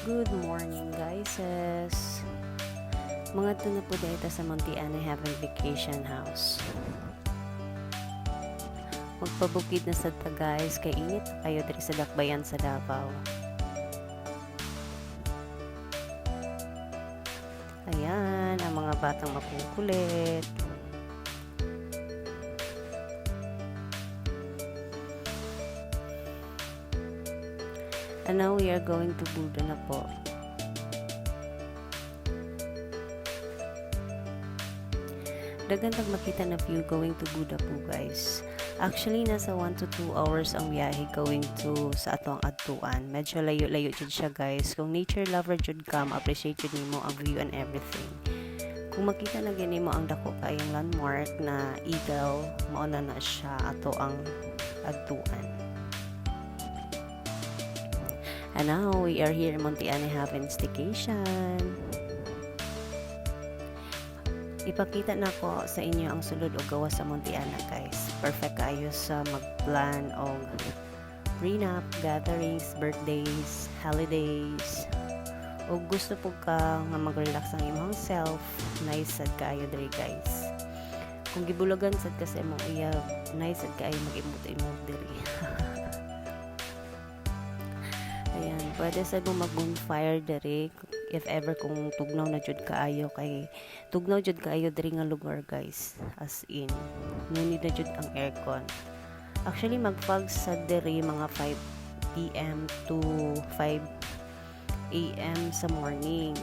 Good morning guys. Mga na po dito sa Monte Ana Heaven Vacation House. Magpabukid na sa ta guys, kay init kayo diri sa Dakbayan sa Davao. Ayan, ang mga batang makukulit. And now we are going to Buda na po. Dagandang makita na view going to Buda po guys. Actually, nasa 1 to 2 hours ang biyahe going to sa atong adtuan. Medyo layo-layo jud siya guys. Kung nature lover jud ka, appreciate jud nimo ang view and everything. Kung makita na gani mo ang dako kayong landmark na Eagle, mao na siya ato ang adtuan. And now, we are here in Monte Ana Heaven Staycation. Ipakita na ko sa inyo ang sulod o gawa sa Monte Ana, guys. Perfect kayo sa mag-plan o prenup, gatherings, birthdays, holidays. O gusto po ka nga mag-relax ang imong self, nice sad kayo diri, guys. Kung gibulagan sad ka sa imong uyab, nice sad kayo mag-imot-imot diri. Ayan, pwede sa mo mag-bonfire diri if ever kung tugnaw na jud kaayo kay tugnaw jud kaayo diri nga lugar guys. As in, ngunit na jud ang aircon. Actually mag-fog sa diri mga 5 PM to 5 AM sa morning.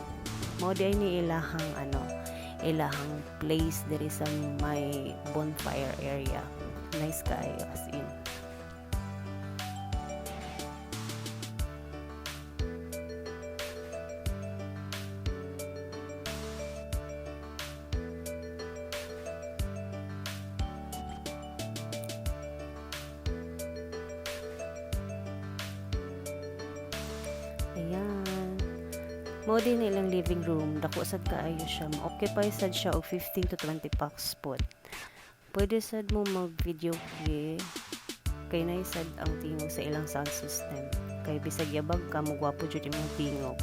Mao di ni ilahang place diri sa may bonfire area. Nice kaayo as in. Ayan. Mao din nilang living room. Dako sad kaayo siya. Ma-occupy sad siya og 15 to 20 packs spot. Pwede sad mo mag-video kay nay sad ang tingog sa ilang sound system. Kay bisag yabag ka mo gwapo jud imong tingog.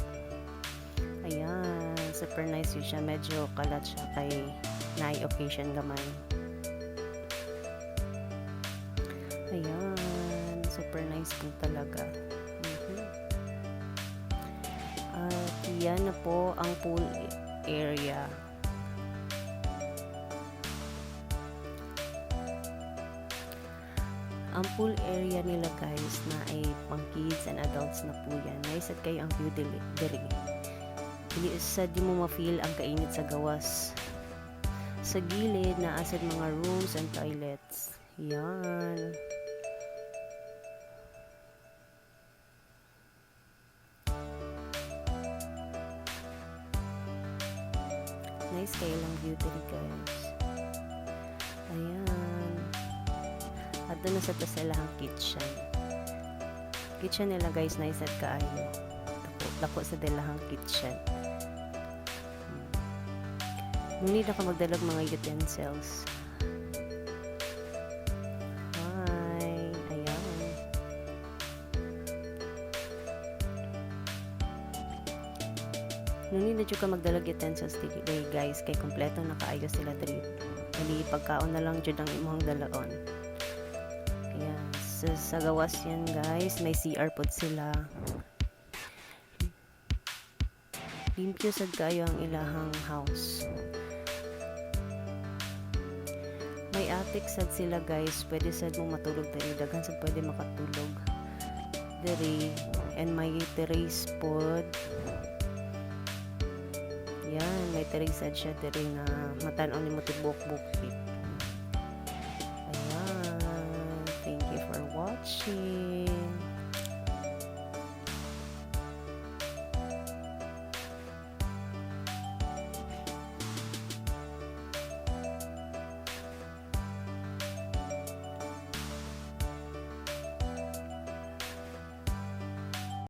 Ayan, super nice yun siya. Medyo kalat siya kay nay occasion gamay. Ayan, super nice po talaga. At yan na po ang pool area. Ang pool area nila guys na ay pang kids and adults na po yan. Nice at kayo ang view diri. Dili sa di mo ma-feel ang kainit sa gawas. Sa gilid na asad mga rooms and toilets. Yan. Nice kayo lang view diri guys. Ayan. At doon na sa tasalahang kitchen. Kitchen nila guys, nice at kaayo. Dako sa dalahang kitchen. Ngunit na ka magdalag mga utensils. Hi. Ayan. Ngunit na ka magdalag utensils today guys, kay kompleto na kaayo sila diri. Dali pagkaon na lang jud ang imong dalaon. Ayan. Sa gawas yan guys, may CR pod sila. Limpyo sad kayo ang ilahang house. May attic sad sila guys, pwede sad mong matulog diri, daghan sad pwede makatulog diri, and may terrace pod. Yan, may terrace sad siya diri na matan-aw nimo tibok bukid. Ayan, thank you for watching.